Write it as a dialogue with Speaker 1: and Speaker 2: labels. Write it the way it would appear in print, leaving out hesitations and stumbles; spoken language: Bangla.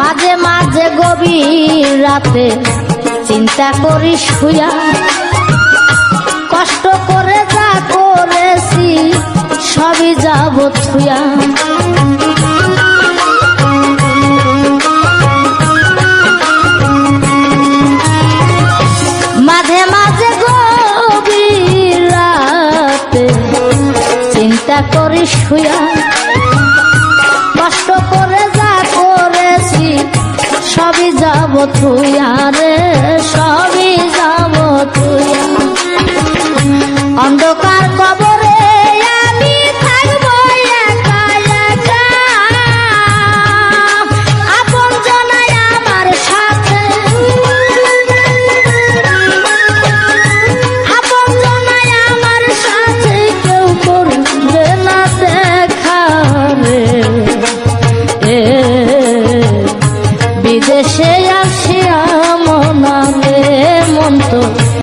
Speaker 1: মাঝে মাঝে গভীর রাতে চিন্তা করি শুয়া, কষ্ট করে যা করেছি সবই যাব থুয়া। মাঝে মাঝে গভীর রাতে চিন্তা করি শুয়া, কষ্ট করে যা করেছি সবই যাব থুয়া রে, সবই যাব থুয়া। অন্ধকার কবরে আমি থাকবো একা একা, আপন জনাই আমার সাথে, আপন জনাই আমার সাথে কেউ করবে না দেখা রে। বিদেশে আসিয়া মনালে মন তো